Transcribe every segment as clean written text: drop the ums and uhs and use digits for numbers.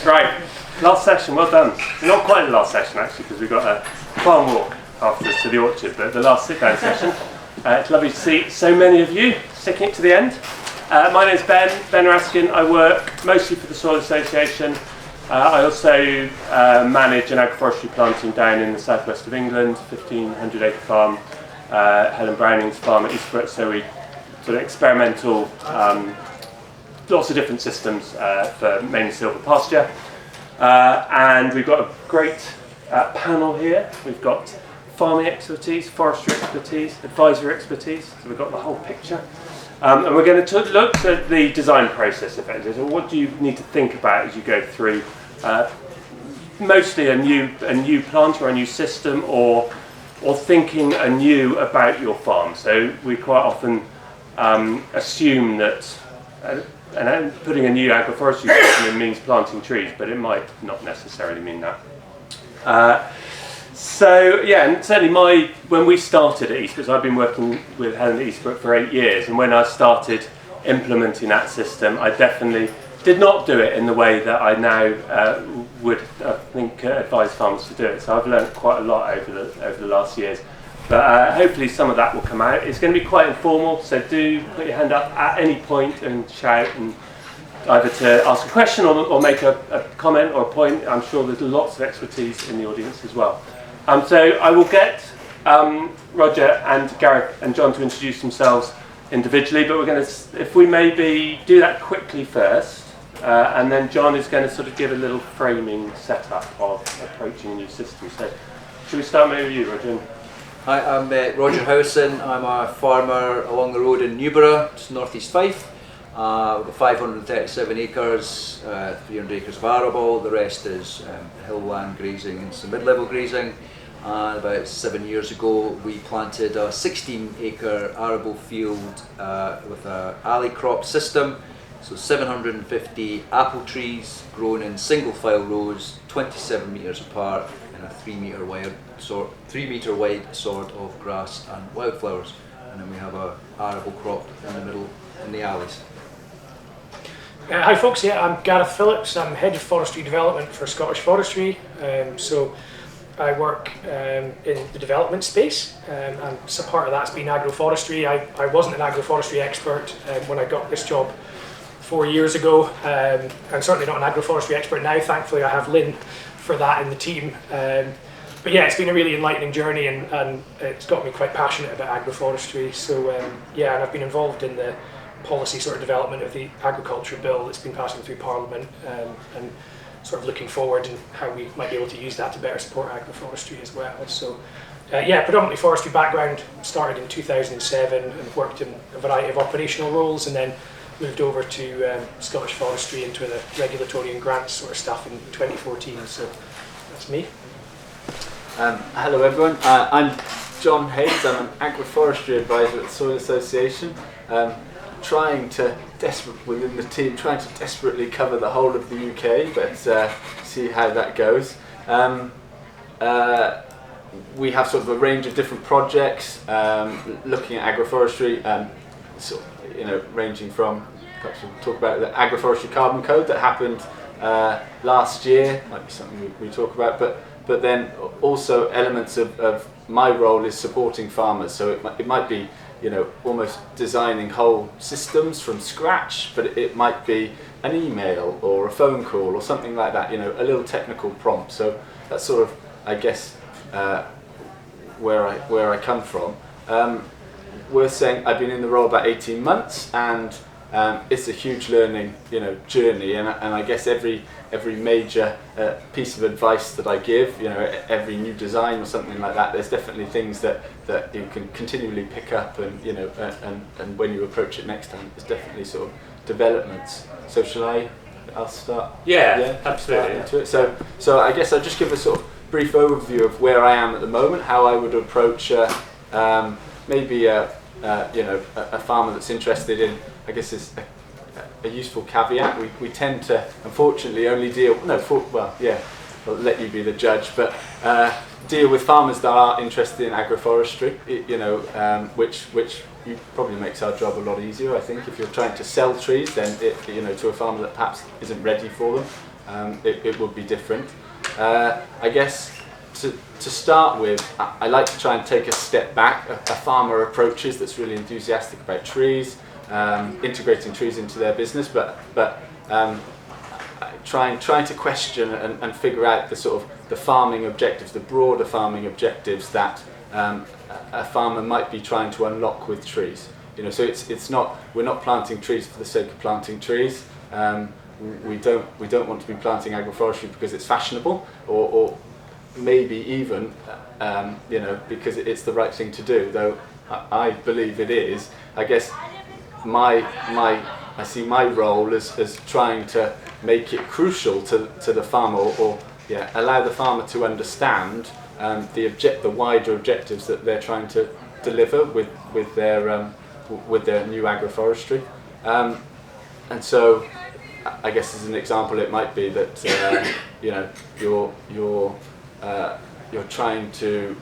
Right, last session, well done. Not quite the last session actually, because we've got a farm walk after us to the orchard, but the last sit-down session. It's lovely to see so many of you sticking it to the end. My name's Ben Raskin. I work mostly for the Soil Association. I also manage an agroforestry planting down in the southwest of England, 1,500 acre farm, Helen Browning's farm at Eastbrook, so we sort of experimental, lots of different systems for mainly silver pasture. And we've got a great panel here. We've got farming expertise, forestry expertise, advisory expertise, so we've got the whole picture. And we're going to look at the design process effectively. So what do you need to think about as you go through mostly a new plant or a new system, or thinking anew about your farm. So we quite often assume that and putting a new agroforestry system in means planting trees, but it might not necessarily mean that. So yeah, and certainly when we started at Eastbrook, I've been working with Helen at Eastbrook for 8 years, and when I started implementing that system, I definitely did not do it in the way that I now would, I think, advise farmers to do it. So I've learned quite a lot over the last years. But hopefully some of that will come out. It's going to be quite informal, so do put your hand up at any point and shout, and either to ask a question or make a comment or a point. I'm sure there's lots of expertise in the audience as well. So I will get Roger and Gareth and John to introduce themselves individually, but we're going to, if we maybe do that quickly first, and then John is going to sort of give a little framing setup of approaching a new system. So should we start maybe with you, Roger? Hi, I'm Roger Howison. I'm a farmer along the road in Newborough, just northeast Fife. We've got 537 acres, 300 acres of arable. The rest is hill land grazing and some mid-level grazing. And about 7 years ago, we planted a 16-acre arable field with an alley crop system. So 750 apple trees grown in single file rows, 27 metres apart, in a 3 metre wide sward of grass and wildflowers, and then we have a arable crop in the middle in the alleys. Hi folks, yeah, I'm Gareth Phillips. I'm Head of Forestry Development for Scottish Forestry. So I work in the development space, and so part of that's been agroforestry. I wasn't an agroforestry expert when I got this job 4 years ago. I'm certainly not an agroforestry expert now. Thankfully I have Lynn for that in the team. But yeah, it's been a really enlightening journey, and it's got me quite passionate about agroforestry. So yeah, and I've been involved in the policy sort of development of the agriculture bill that's been passing through Parliament, and sort of looking forward and how we might be able to use that to better support agroforestry as well. So yeah, predominantly forestry background, started in 2007 and worked in a variety of operational roles, and then moved over to Scottish Forestry into the regulatory and grants sort of stuff in 2014. So that's me. Hello everyone, I'm John Haines. I'm an agroforestry advisor at the Soil Association, trying to desperately cover the whole of the UK, but see how that goes. We have sort of a range of different projects looking at agroforestry, ranging from, perhaps we'll talk about the Agroforestry Carbon Code that happened last year, might be something we talk about, but then also elements of my role is supporting farmers, so it might be almost designing whole systems from scratch, but it might be an email or a phone call or something like that, a little technical prompt. So that's sort of, I guess, where I come from. Worth saying, I've been in the role about 18 months, and it's a huge learning, journey. And I guess every major piece of advice that I give, every new design or something like that, there's definitely things that you can continually pick up, and and when you approach it next time, there's definitely sort of developments. So I'll start. Yeah, absolutely. Into it. So I guess I'll just give a sort of brief overview of where I am at the moment, how I would approach maybe a farmer that's interested in, I guess is a useful caveat. We tend to, unfortunately, only deal, I'll let you be the judge, but deal with farmers that are interested in agroforestry, which probably makes our job a lot easier. I think if you're trying to sell trees, then to a farmer that perhaps isn't ready for them, it would be different. I guess to start with, I like to try and take a step back. A farmer approaches that's really enthusiastic about trees, integrating trees into their business, but trying to question and figure out the sort of the farming objectives, the broader farming objectives that a farmer might be trying to unlock with trees. So it's not, we're not planting trees for the sake of planting trees. We don't want to be planting agroforestry because it's fashionable, or maybe even because it's the right thing to do. Though I believe it is. I guess I see my role as trying to make it crucial to the farmer, or allow the farmer to understand the wider objectives that they're trying to deliver with their new agroforestry. And so, I guess as an example, it might be that you're trying to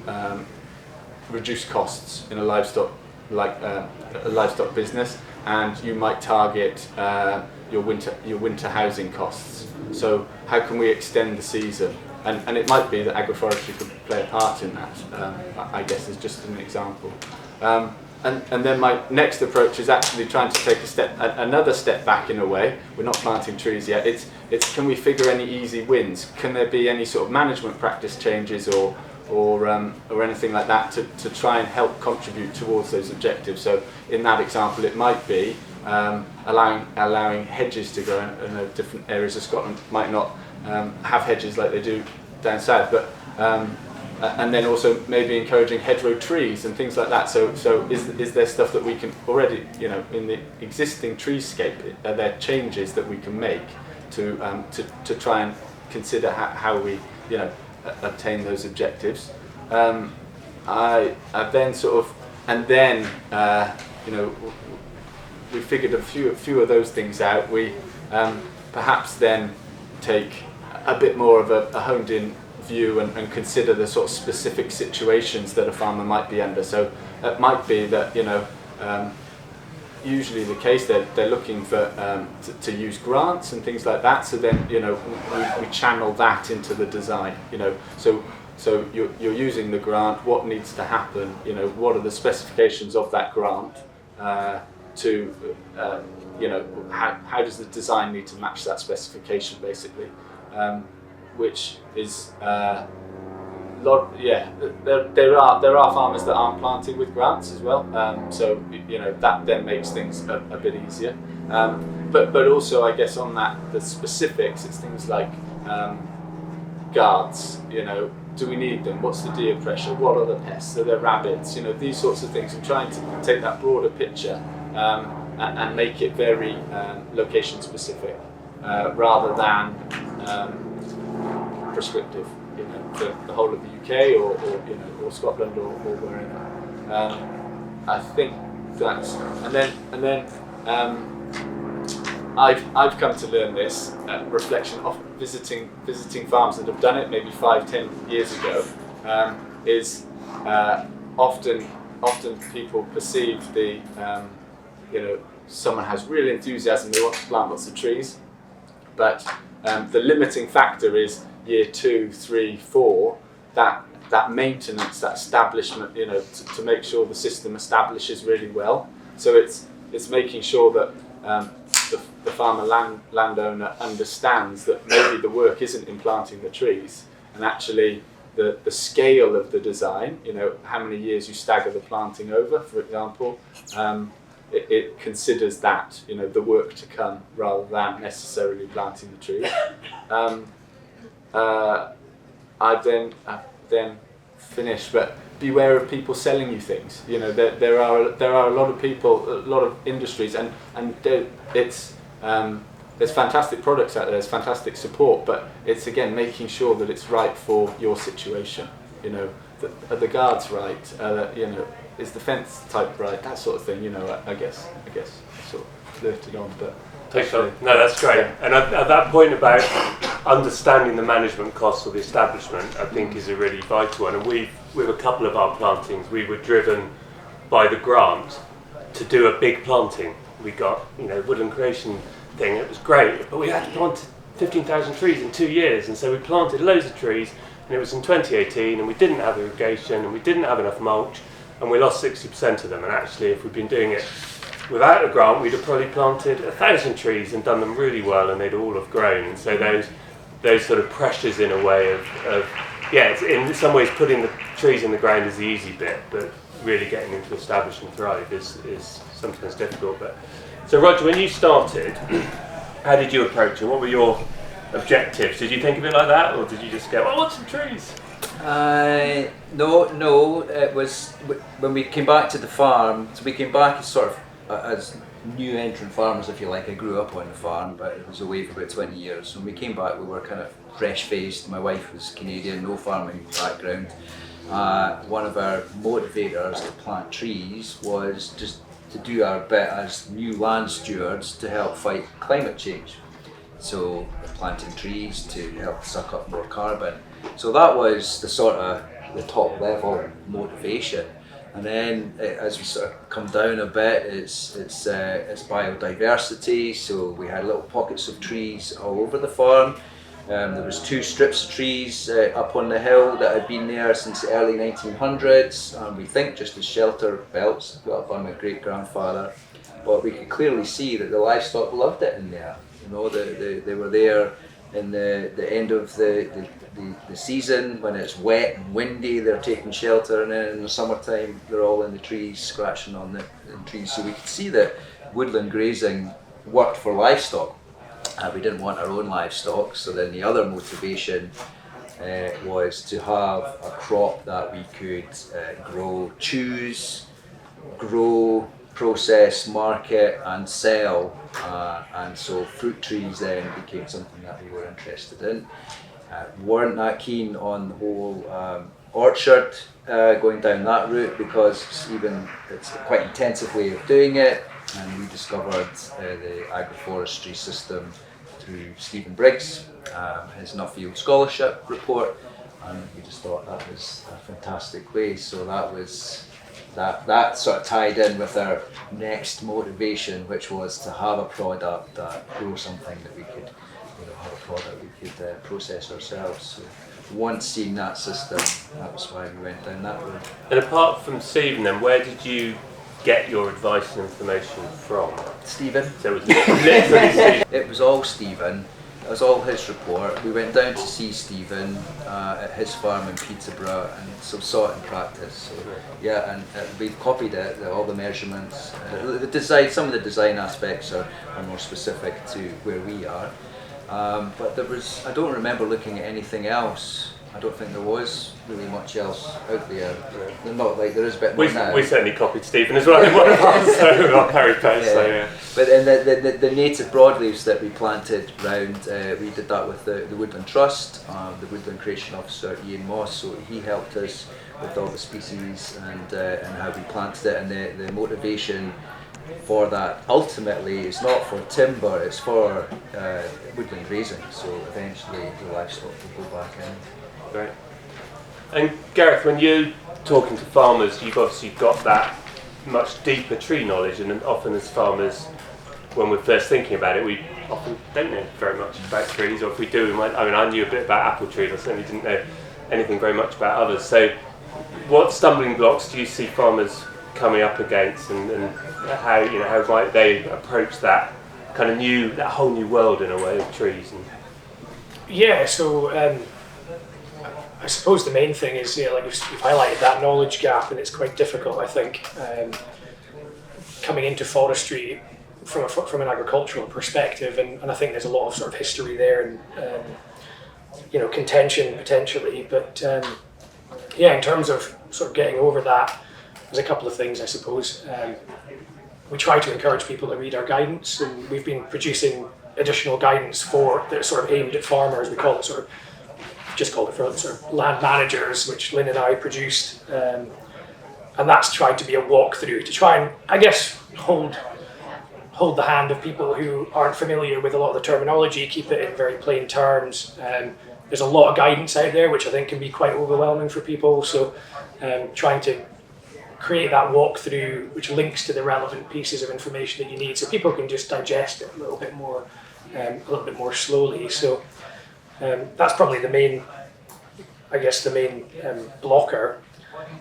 reduce costs in a livestock business, and you might target your winter housing costs. So how can we extend the season? And it might be that agroforestry could play a part in that. I guess is just an example. And then my next approach is actually trying to take another step back in a way. We're not planting trees yet. It's can we figure any easy wins? Can there be any sort of management practice changes or anything like that to try and help contribute towards those objectives? So in that example, it might be allowing hedges to grow. I know different areas of Scotland might not have hedges like they do down south, but and then also maybe encouraging hedgerow trees and things like that. So is there stuff that we can already, in the existing treescape, are there changes that we can make to try and consider how we obtain those objectives? I then we figured a few of those things out. We perhaps then take a bit more of a honed-in view and consider the sort of specific situations that a farmer might be under. So it might be that usually the case they're looking for to use grants and things like that. So then we channel that into the design. So you're using the grant. What needs to happen? What are the specifications of that grant? How does the design need to match that specification, basically? Which is there are farmers that aren't planting with grants as well, so that then makes things a bit easier. But also, I guess on that, the specifics, it's things like guards. Do we need them? What's the deer pressure? What are the pests? Are there rabbits? These sorts of things, and trying to take that broader picture and make it very location specific rather than prescriptive, for the whole of the UK or Scotland or wherever. I think that's, and then I've come to learn this reflection of visiting farms that have done it maybe 5-10 years ago, is often people perceive the someone has real enthusiasm, they want to plant lots of trees, but the limiting factor is year 2, 3, 4, that maintenance, that establishment, to make sure the system establishes really well. So it's making sure that the farmer landowner understands that maybe the work isn't in planting the trees, and actually the scale of the design, how many years you stagger the planting over, for example, it considers that, the work to come rather than necessarily planting the trees. I then finish, but beware of people selling you things. There are a lot of people, a lot of industries, and there's fantastic products out there, there's fantastic support, but it's again making sure that it's right for your situation. Are the guards right? Is the fence type right? That sort of thing. I guess sort of flirted on, but No, that's great. Yeah. And at that point about understanding the management costs of the establishment, I think, is a really vital one. And with a couple of our plantings, we were driven by the grant to do a big planting. We got, woodland creation thing. It was great, but we had to plant 15,000 trees in 2 years, and so we planted loads of trees. And it was in 2018, and we didn't have irrigation, and we didn't have enough mulch, and we lost 60% of them. And actually, if we'd been doing it without a grant, we'd have probably planted 1,000 trees and done them really well, and they'd all have grown. And so those sort of pressures, in a way of it's in some ways putting the trees in the ground is the easy bit, but really getting them to establish and thrive is sometimes difficult. But so Roger, when you started, how did you approach it? What were your objectives? Did you think of it like that, or did you just go, I want some trees? No. It was when we came back to the farm. So we came back as sort of as new entrant farmers, if you like. I grew up on the farm, but it was away for about 20 years. When we came back, we were kind of fresh-faced. My wife was Canadian, no farming background. One of our motivators to plant trees was just to do our bit as new land stewards to help fight climate change. So planting trees to help suck up more carbon. So that was the sort of the top level motivation. And then as we sort of come down a bit, it's biodiversity. So we had little pockets of trees all over the farm. There was 2 strips of trees up on the hill that had been there since the early 1900s. And we think just as shelter belts, built up by my great grandfather. But we could clearly see that the livestock loved it in there. They were there in the end of the season when it's wet and windy. They're taking shelter, and then in the summertime they're all in the trees, scratching on the trees. So we could see that woodland grazing worked for livestock. We didn't want our own livestock, so then the other motivation was to have a crop that we could grow, process, market and sell, and so fruit trees then became something that we were interested in. Weren't that keen on the whole orchard, going down that route, because it's a quite intensive way of doing it, and we discovered the agroforestry system through Stephen Briggs, his Nuffield Scholarship report, and we just thought that was a fantastic way. So that sort of tied in with our next motivation, which was to have a product that grew something that we could, have a product we could process ourselves. So once seeing that system, that was why we went down that route. And apart from Stephen, then, where did you get your advice and information from? Stephen. So it was literally Stephen. It was all Stephen. It was all his report. We went down to see Stephen at his farm in Peterborough, and so saw it in practice. So, yeah, and we've copied it, all the measurements. The design, some of the design aspects are more specific to where we are. But I don't remember looking at anything else. I don't think there was really much else out there. Yeah. Not like there is a bit more now. We certainly copied Stephen as well in one of ours, so our Perry Post. Yeah. So yeah. But in the native broadleaves that we planted round, we did that with the Woodland Trust, the Woodland Creation Officer Ian Moss. So he helped us with all the species and how we planted it, and the motivation for that ultimately is not for timber, it's for woodland grazing. So eventually the livestock will go back in. Great. And Gareth, when you're talking to farmers, you've obviously got that much deeper tree knowledge, and often as farmers, when we're first thinking about it, we often don't know very much about trees, or if we do, I knew a bit about apple trees, I certainly didn't know anything very much about others. So what stumbling blocks do you see farmers coming up against, and how might they approach that kind of that whole new world in a way of trees? So I suppose the main thing is, like you've highlighted that knowledge gap, and it's quite difficult, I think, coming into forestry from an agricultural perspective, and I think there's a lot of sort of history there and contention potentially, but in terms of sort of getting over that, there's a couple of things, I suppose. We try to encourage people to read our guidance, and we've been producing additional guidance that's sort of aimed at farmers. We call it for sort of land managers, which Lynn and I produced, and that's tried to be a walkthrough to try and, I guess, hold hold the hand of people who aren't familiar with a lot of the terminology, keep it in very plain terms. There's a lot of guidance out there, which I think can be quite overwhelming for people. So trying to create that walkthrough which links to the relevant pieces of information that you need, so people can just digest it a little bit more slowly. So that's probably the main blocker.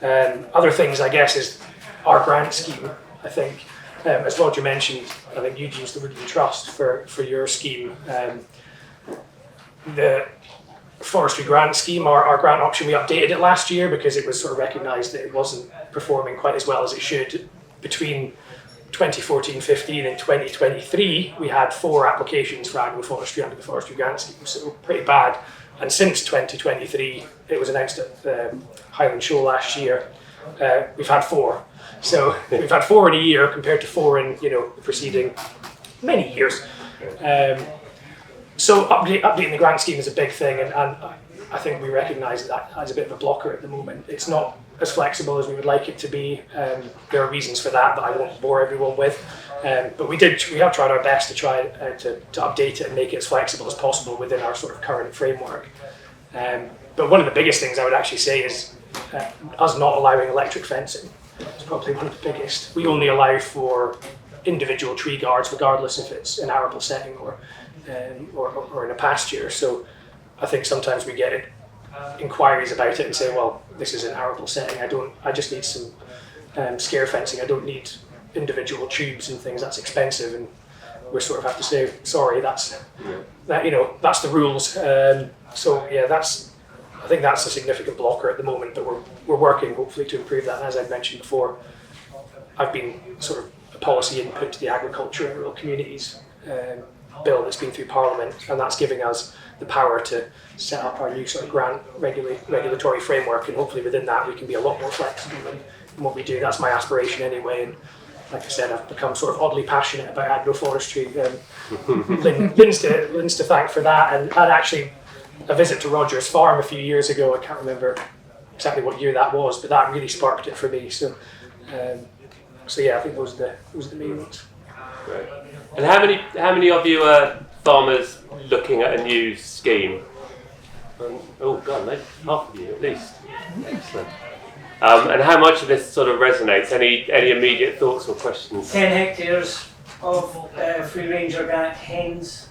Other things, I guess, is our grant scheme. I think, as Roger mentioned, I think you'd used the Woodland Trust for your scheme. The forestry grant scheme, our grant option, we updated it last year because it was sort of recognised that it wasn't performing quite as well as it should. Between 2014-15 and 2023, we had 4 applications for agroforestry under the forestry grant scheme, so pretty bad. And since 2023, it was announced at the Highland Show last year, we've had 4. So we've had 4 in a year compared to 4 in the preceding many years. So updating the grant scheme is a big thing, and I think we recognise that as a bit of a blocker at the moment. It's not as flexible as we would like it to be. There are reasons for that I won't bore everyone with. But we have tried our best to try to update it and make it as flexible as possible within our sort of current framework. But one of the biggest things I would actually say is us not allowing electric fencing. It's probably one of the biggest. We only allow for individual tree guards, regardless if it's an arable setting or in a pasture. So I think sometimes we get inquiries about it and say, well, this is an arable setting. I just need some scare fencing. I don't need individual tubes and things. That's expensive, and we sort of have to say, sorry, that's the rules. So yeah, I think that's a significant blocker at the moment. But we're working hopefully to improve that. And as I've mentioned before, I've been sort of a policy input to the agriculture and rural communities bill that's been through Parliament, and that's giving us the power to set up our new sort of grant regulatory framework, and hopefully within that we can be a lot more flexible in what we do. That's my aspiration anyway, and like I said, I've become sort of oddly passionate about agroforestry. Lynn's to thank for that, and actually a visit to Roger's farm a few years ago, I can't remember exactly what year that was, but that really sparked it for me. So yeah, I think those are the main ones. Great. And how many of you are farmers looking at a new scheme? Oh God, maybe half of you at least. Excellent. And how much of this sort of resonates? Any immediate thoughts or questions? 10 hectares of free range organic Haines.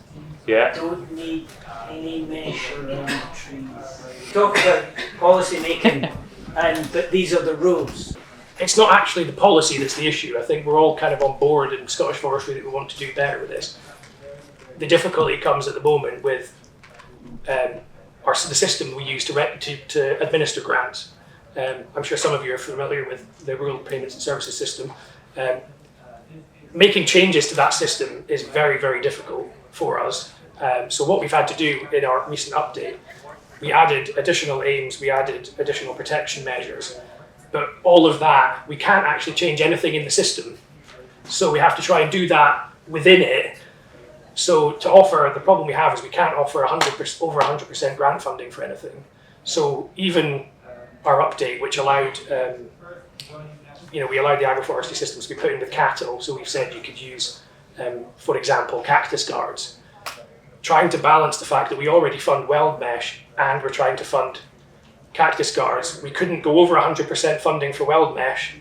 Yeah. Don't need any mesh around the trees. Talk about policy making, but these are the rules. It's not actually the policy that's the issue. I think we're all kind of on board in Scottish Forestry that we want to do better with this. The difficulty comes at the moment with the system we use to administer grants. I'm sure some of you are familiar with the Rural Payments and Services system. Making changes to that system is very, very difficult for us. So what we've had to do in our recent update, we added additional aims, we added additional protection measures. But all of that, we can't actually change anything in the system. So we have to try and do that within it. So the problem we have is we can't offer over 100% grant funding for anything. So even our update, which allowed, we allowed the agroforestry systems to be put in with cattle. So we've said you could use, for example, cactus guards. Trying to balance the fact that we already fund weld mesh and we're trying to fund cactus guards. We couldn't go over 100% funding for weld mesh,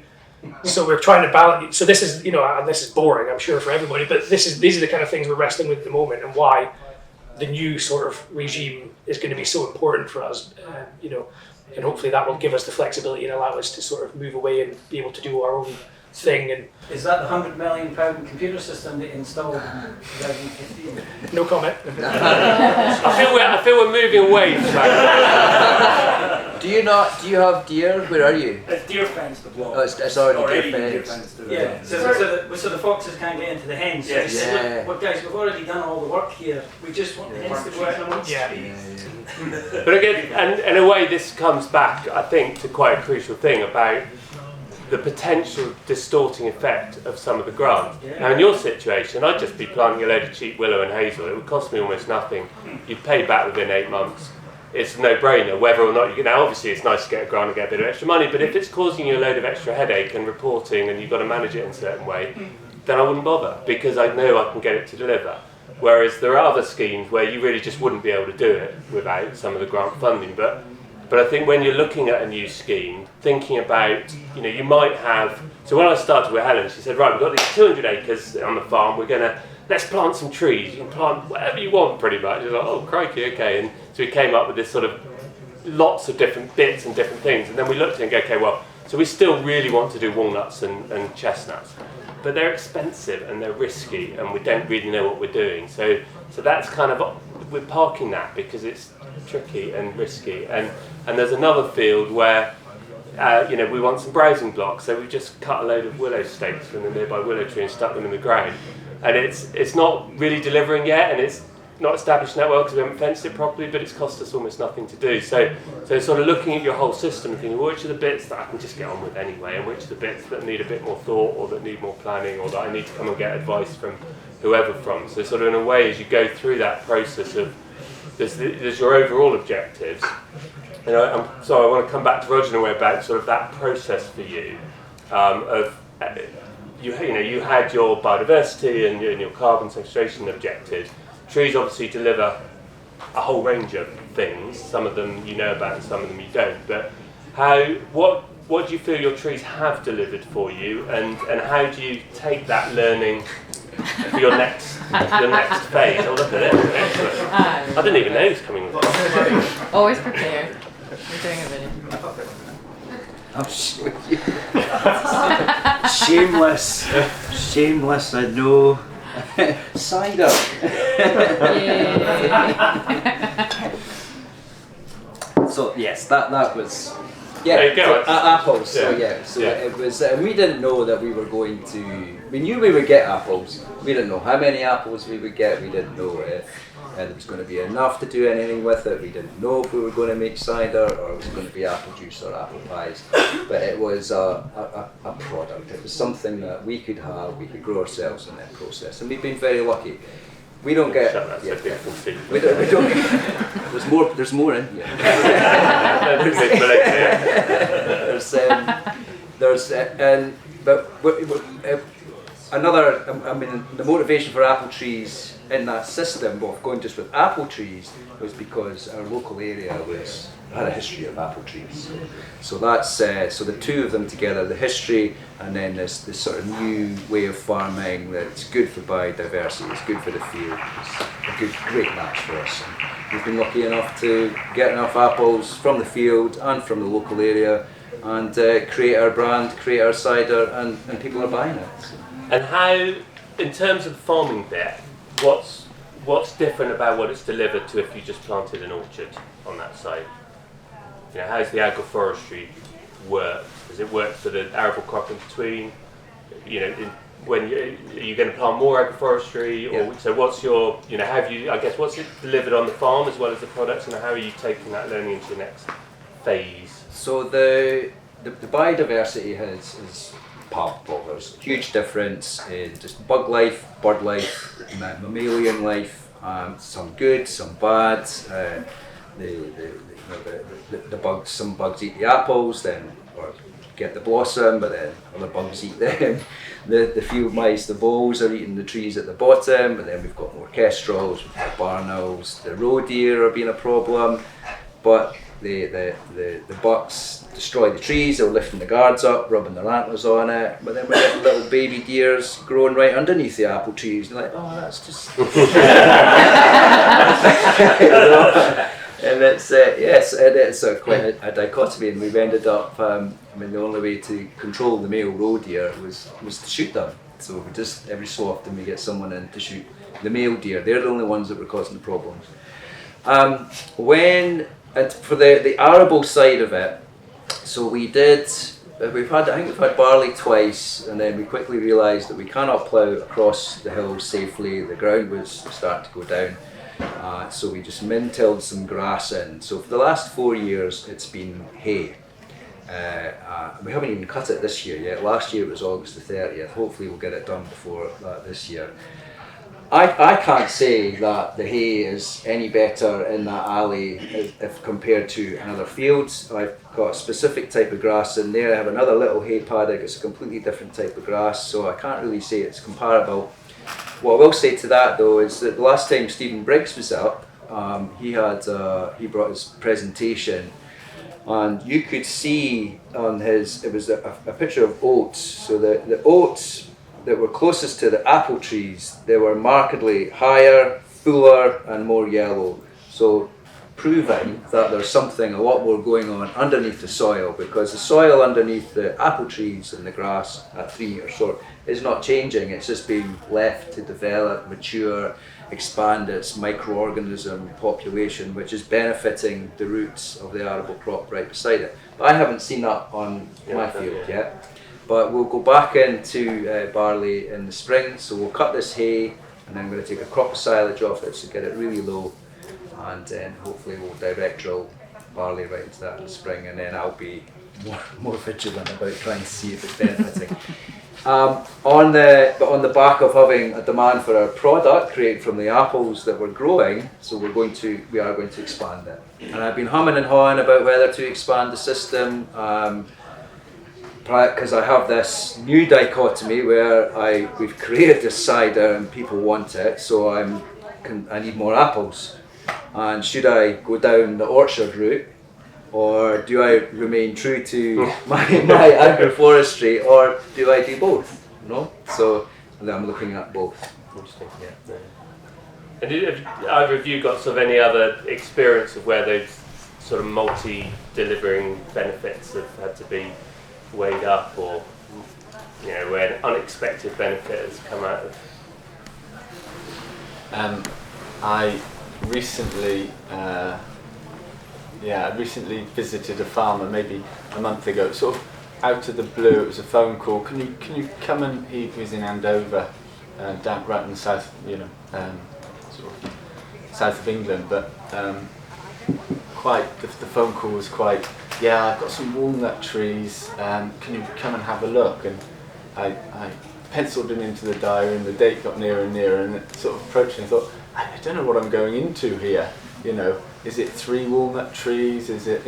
so we're trying to balance. So this is, and this is boring, I'm sure, for everybody, but these are the kind of things we're wrestling with at the moment, and why the new sort of regime is going to be so important for us. And hopefully that will give us the flexibility and allow us to sort of move away and be able to do our own thing. And is that the £100 million computer system that you installed in 2015? No comment. I feel we're moving away from that. Do you have deer? Where are you? It's deer fenced. Oh, it's already deer fenced. Yeah, so the foxes can't get into the hens. So Yes. yeah. Look, guys, we've already done all the work here. We just want the hens to go out amongst the trees. But again, and in a way this comes back, I think, to quite a crucial thing about the potential distorting effect of some of the grant. Yeah. Now in your situation, I'd just be planting a load of cheap willow and hazel. It would cost me almost nothing. You'd pay back within 8 months. It's a no-brainer whether or not you. Now obviously it's nice to get a grant and get a bit of extra money, but if it's causing you a load of extra headache and reporting and you've got to manage it in a certain way, then I wouldn't bother because I know I can get it to deliver. Whereas there are other schemes where you really just wouldn't be able to do it without some of the grant funding. But I think when you're looking at a new scheme, thinking about, you might have, so when I started with Helen, she said, right, we've got these 200 acres on the farm, let's plant some trees. You can plant whatever you want pretty much. You're like, oh crikey, okay. And so we came up with this sort of lots of different bits and different things. And then we looked at it and go, okay, well, so we still really want to do walnuts and chestnuts. But they're expensive and they're risky and we don't really know what we're doing. So that's kind of, we're parking that because it's tricky and risky. And there's another field where, we want some browsing blocks. So we just cut a load of willow stakes from the nearby willow tree and stuck them in the ground. And it's not really delivering yet and it's not established that well because we haven't fenced it properly, but it's cost us almost nothing to do. So sort of looking at your whole system and thinking, which are the bits that I can just get on with anyway, and which are the bits that need a bit more thought or that need more planning or that I need to come and get advice from whoever from. So sort of in a way, as you go through that process of, there's your overall objectives. I'm sorry, I want to come back to Roger in a way about sort of that process for you you had your biodiversity and your carbon sequestration objectives. Trees obviously deliver a whole range of things. Some of them you know about and some of them you don't. But what do you feel your trees have delivered for you, and how do you take that learning for your next phase? Oh, look at it. Excellent. I didn't even know he was coming with it. Always prepared. We're doing a video. I'm showing you. Shameless, I know. Cider. So yes, that was There you go. apples. It was, and we didn't know that we were going to. We knew we would get apples. We didn't know how many apples we would get. We didn't know if there was going to be enough to do anything with it. We didn't know if we were going to make cider or it was going to be apple juice or apple pies. But it was a product. It was something that we could have. We could grow ourselves in that process, and we've been very lucky. We don't get. We don't get. There's more in here. The motivation for apple trees in that system, well, going just with apple trees, was because our local area had a history of apple trees. So that's so the two of them together, the history, and then this sort of new way of farming that's good for biodiversity, it's good for the field, it's a great match for us. And we've been lucky enough to get enough apples from the field and from the local area, and create our brand, create our cider, and people are buying it. So. And how, in terms of the farming bit, what's different about what it's delivered to if you just planted an orchard on that site? How's the agroforestry work? Does it work for the arable crop in between? When are you going to plant more agroforestry? Or so what's your, what's it delivered on the farm as well as the products, and how are you taking that learning into your next phase? So the biodiversity is palpable. There's a huge difference in just bug life, bird life, mammalian life. Some good, some bad. The bugs. Some bugs eat the apples, or get the blossom, but then other bugs eat them. The field mice, the voles, are eating the trees at the bottom, but then we've got more kestrels, we've got barn owls, the roe deer are being a problem, but the bucks destroy the trees. They're lifting the guards up, rubbing their antlers on it, but then we're getting little baby deers growing right underneath the apple trees. They're like, oh, that's just. And it's quite a dichotomy, and we've ended up. The only way to control the male roe deer was to shoot them. So we just every so often we get someone in to shoot the male deer. They're the only ones that were causing the problems. For the arable side of it, so we've had barley twice, and then we quickly realised that we cannot plough across the hills safely. The ground was starting to go down. So we just min-tilled some grass in. So for the last 4 years it's been hay. We haven't even cut it this year yet. Last year it was August the 30th. Hopefully we'll get it done before that this year. I can't say that the hay is any better in that alley if compared to another field. I've got a specific type of grass in there. I have another little hay paddock. It's a completely different type of grass, so I can't really say it's comparable. What I will say to that though is that the last time Stephen Briggs was up, he brought his presentation, and you could see on his, it was a picture of oats. So the oats that were closest to the apple trees, they were markedly higher, fuller and more yellow. So proving that there's something a lot more going on underneath the soil, because the soil underneath the apple trees and the grass at 3 metre short is not changing. It's just being left to develop, mature, expand its microorganism population, which is benefiting the roots of the arable crop right beside it. But I haven't seen that on my field yet. But we'll go back into barley in the spring, so we'll cut this hay, and then I'm going to take a crop of silage off it to get it really low, and then hopefully we'll direct drill barley right into that in the spring, and then I'll be more vigilant about trying to see if it's benefiting. On the back of having a demand for our product created from the apples that we're growing, so we are going to expand it. And I've been humming and hawing about whether to expand the system, because I have this new dichotomy where we've created this cider and people want it, so I need more apples. And should I go down the orchard route, or do I remain true to my agroforestry, or do I do both? No? So I'm looking at both. Yeah. And have either of you got sort of any other experience of where those sort of multi-delivering benefits have had to be weighed up, or where an unexpected benefit has come out of? I recently visited a farmer maybe a month ago, sort of out of the blue. It was a phone call. Can you come and he was in Andover, down right in the south, sort of south of England, but the phone call was quite, I've got some walnut trees, can you come and have a look? And I penciled it into the diary, and the date got nearer and nearer, and it sort of approached me. I thought, I don't know what I'm going into here, is it 3 walnut trees, is it,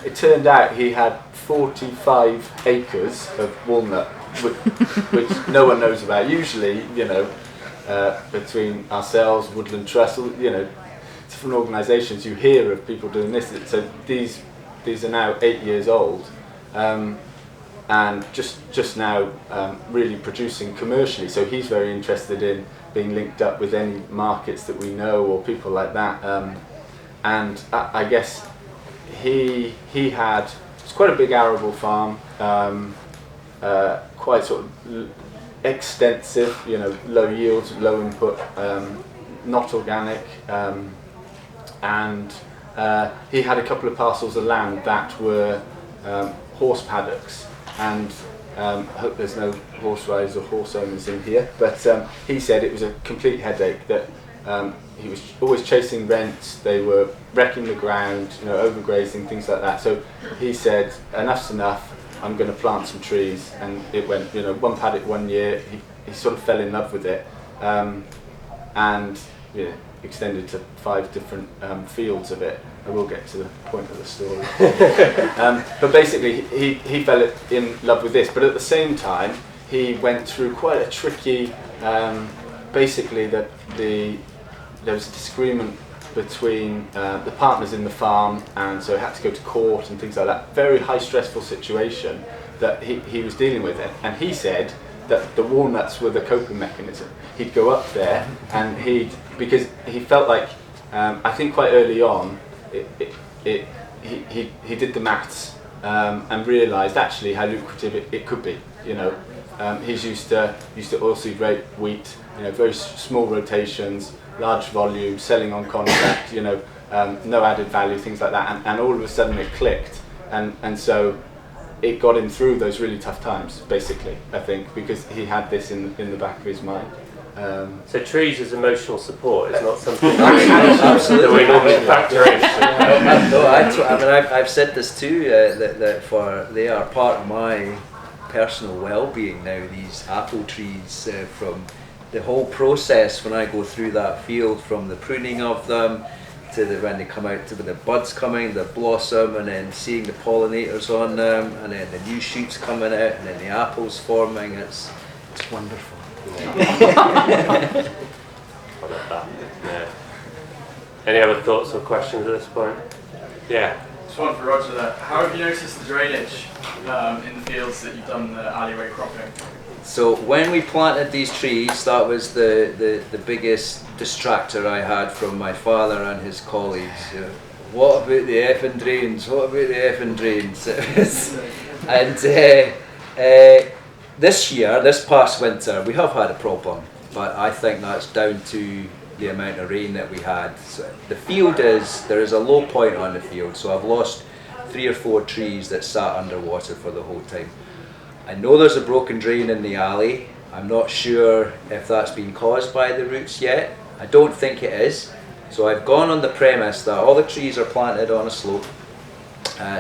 It turned out he had 45 acres of walnut, which no one knows about. Usually, between ourselves, Woodland Trust, different organisations, you hear of people doing this. So these are now 8 years old, and just now really producing commercially. So he's very interested in being linked up with any markets that we know or people like that. And I guess it's quite a big arable farm, quite sort of extensive, low yields, low input, not organic, and he had a couple of parcels of land that were horse paddocks, and I hope there's no horse riders or horse owners in here, but he said it was a complete headache, that he was always chasing rents, they were wrecking the ground, overgrazing, things like that. So he said, enough's enough, I'm going to plant some trees. And it went, one paddock 1 year, he sort of fell in love with it, and extended to 5 different fields of it. I will get to the point of the story. But basically he fell in love with this, but at the same time he went through quite a tricky, basically there was a disagreement between the partners in the farm, and so he had to go to court and things like that. Very high stressful situation that he was dealing with it, and he said that the walnuts were the coping mechanism. He'd go up there and because he felt like, I think quite early on, he did the maths and realised actually how lucrative it could be. He's used to oilseed rape wheat, very small rotations, large volume, selling on contract, no added value, things like that, and all of a sudden it clicked, and so it got him through those really tough times, basically, I think, because he had this in the back of his mind. So trees as emotional support is not something absolutely that we normally factor in. I've said this too, that they are part of my personal well-being now, these apple trees from the whole process when I go through that field, from the pruning of them to when they come out, to the buds coming, the blossom, and then seeing the pollinators on them, and then the new shoots coming out, and then the apples forming. It's wonderful. I love that. Yeah. Any other thoughts or questions at this point? Yeah. Just one for Roger there. How have you noticed the drainage in the fields that you've done the alleyway cropping? So when we planted these trees, that was the biggest distractor I had from my father and his colleagues. What about the effing drains? What about the effing drains? And this past winter, we have had a problem, but I think that's down to the amount of rain that we had. So the field there is a low point on the field, so I've lost 3 or 4 trees that sat underwater for the whole time. I know there's a broken drain in the alley. I'm not sure if that's been caused by the roots yet. I don't think it is. So I've gone on the premise that all the trees are planted on a slope.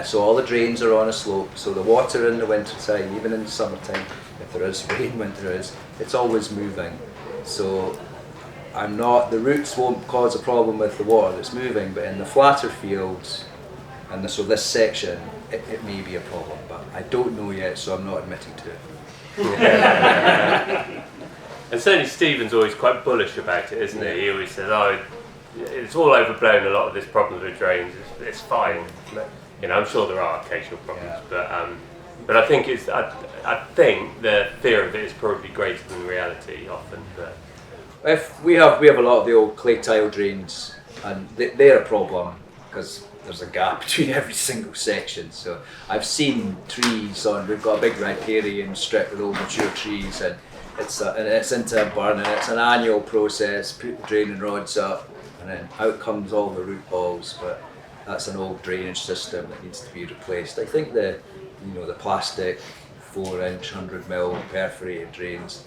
So all the drains are on a slope. So the water in the winter time, even in the summertime, if there is rain, winter is, it's always moving. So the roots won't cause a problem with the water that's moving, but in the flatter fields, and so this section, it may be a problem, but I don't know yet, so I'm not admitting to it. And certainly Stephen's always quite bullish about it, isn't he? He always says, "Oh, it's all overblown. A lot of this problem with drains. It's fine." You know, I'm sure there are occasional problems, but I think I think the fear of it is probably greater than the reality often. But If we have a lot of the old clay tile drains, and they're a problem because there's a gap between every single section. So I've seen trees we've got a big riparian strip with old mature trees, and it's into a burn, and it's an annual process. Put the draining rods up, and then out comes all the root balls. But that's an old drainage system that needs to be replaced. I think the plastic 4-inch 100mm perforated drains,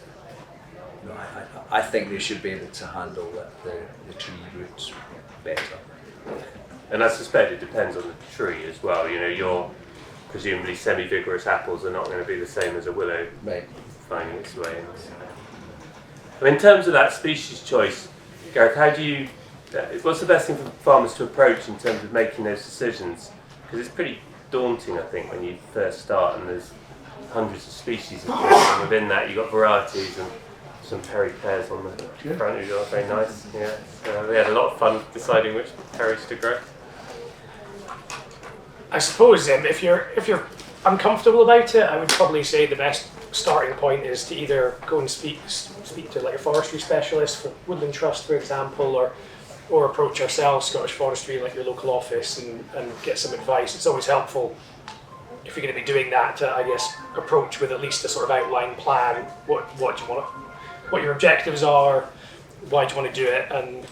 I think they should be able to handle the tree roots better. And I suspect it depends on the tree as well. You know, your presumably semi-vigorous apples are not going to be the same as a willow finding its way in. I mean, in terms of that species choice, Gareth, what's the best thing for farmers to approach in terms of making those decisions? Because it's pretty daunting, I think, when you first start and there's hundreds of species of fish, and within that you've got varieties and some Perry pears on the front who are very nice. Yeah, so we had a lot of fun deciding which Perrys to grow. I suppose if you're uncomfortable about it, I would probably say the best starting point is to either go and speak to like a forestry specialist for Woodland Trust, for example, or approach ourselves, Scottish Forestry, like your local office, and get some advice. It's always helpful if you're going to be doing that to, I guess, approach with at least a sort of outline plan. What do you want? What your objectives are? Why do you want to do it? And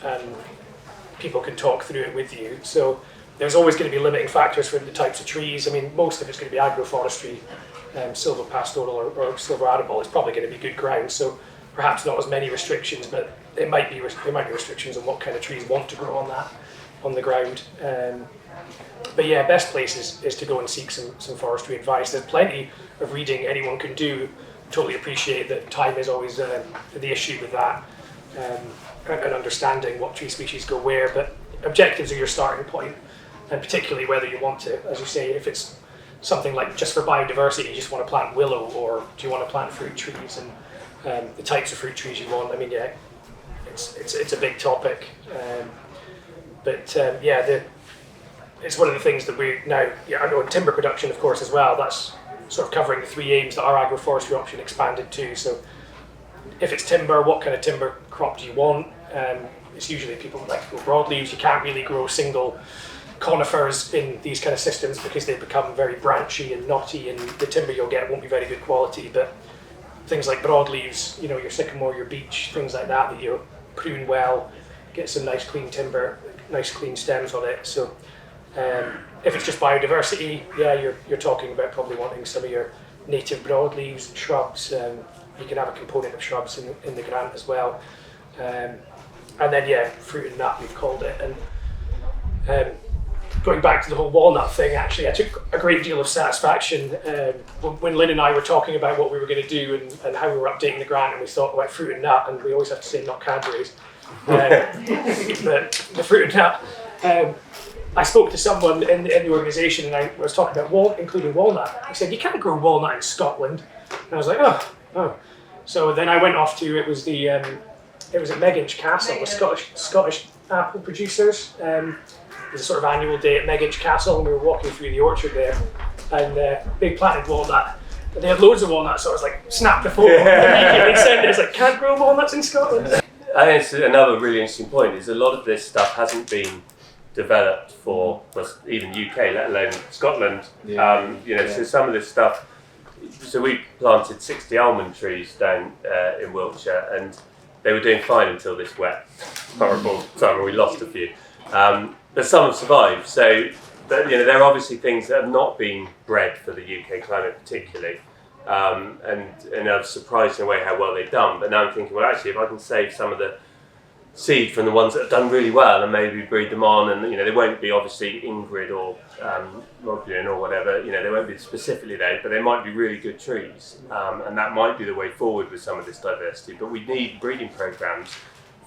people can talk through it with you. So there's always going to be limiting factors for the types of trees. I mean, most of it's going to be agroforestry, silver pastoral or silver arable. It's probably going to be good ground. So perhaps not as many restrictions, but there might be restrictions on what kind of trees want to grow on the ground. But yeah, best place is to go and seek some forestry advice. There's plenty of reading anyone can do. Totally appreciate that time is always the issue with that, and understanding what tree species go where. But objectives are your starting point, and particularly whether you want to, as you say, if it's something like just for biodiversity, you just want to plant willow, or do you want to plant fruit trees, and the types of fruit trees you want. I mean, yeah, it's a big topic, it's one of the things that we now. Yeah, I know timber production, of course, as well. That's sort of covering the 3 aims that our agroforestry option expanded to. So if it's timber, what kind of timber crop do you want? It's usually people like to grow broadleaves. You can't really grow single conifers in these kind of systems because they become very branchy and knotty, and the timber you'll get won't be very good quality. But things like broadleaves, your sycamore, your beech, things like that you prune well, get some nice clean timber, nice clean stems on it. So if it's just biodiversity, yeah, you're talking about probably wanting some of your native broadleaves and shrubs. You can have a component of shrubs in the grant as well. And then, yeah, fruit and nut, we've called it. And going back to the whole walnut thing, actually, I took a great deal of satisfaction when Lynn and I were talking about what we were going to do and how we were updating the grant, and we thought about fruit and nut, and we always have to say not Cadbury's. The fruit and nut. I spoke to someone in the organisation, and I was talking about including walnut. He said, you can't grow walnut in Scotland. And I was like, oh. So then I went off to, it was at Megginch Castle, the Scottish apple producers. There's a sort of annual day at Megginch Castle, and we were walking through the orchard there, and big planted walnut. And they had loads of walnuts, so I was like, snap the photo, immediately send it. It's like, can't grow walnuts in Scotland. I think it's another really interesting point is a lot of this stuff hasn't been developed for even UK, let alone Scotland. So some of this stuff. So we planted 60 almond trees down in Wiltshire, and they were doing fine until this wet, horrible summer. We lost a few, but some have survived. So, there are obviously things that have not been bred for the UK climate particularly, and I've surprised in a way how well they've done. But now I'm thinking, well, actually, if I can save some of the seed from the ones that have done really well and maybe breed them on, and they won't be obviously Ingrid or Roglin or whatever, they won't be specifically there, but they might be really good trees, and that might be the way forward with some of this diversity. But we need breeding programs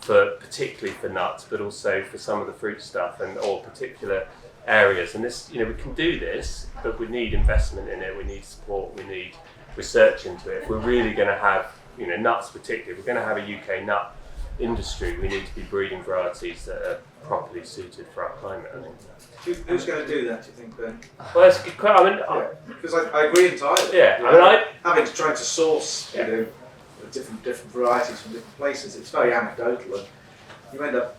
particularly for nuts, but also for some of the fruit stuff or particular areas. And this, we can do this, but we need investment in it, we need support, we need research into it. If we're really going to have, nuts particularly, if we're going to have a UK nut industry, we need to be breeding varieties that are properly suited for our climate, I think. Who's going to do that, do you think, Ben? Well, that's a good question. Because I agree entirely. Yeah, having to try to source, different varieties from different places, it's very anecdotal, and you end up,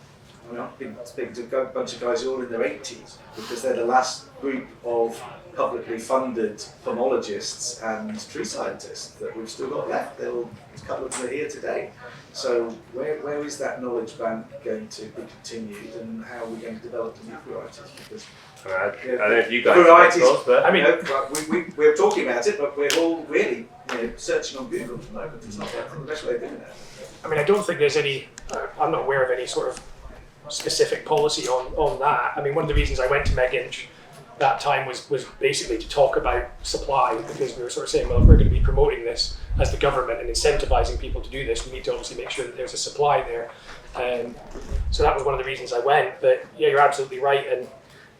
I've been speaking to a bunch of guys who are all in their 80s, because they're the last group of publicly funded pomologists and tree scientists that we've still got left. A couple of them are here today. So where is that knowledge bank going to be continued, and how are we going to develop the new varieties? Because I don't know if you guys varieties, thoughts, but we're talking about it, but we're all really searching on Google at the moment. It's not the best way of doing it. I don't think there's any, I'm not aware of any sort of specific policy on that. One of the reasons I went to Megginch that time was basically to talk about supply, because we were sort of saying, well, if we're going to be promoting this as the government and incentivizing people to do this, we need to obviously make sure that there's a supply there. So that was one of the reasons I went. But yeah, you're absolutely right,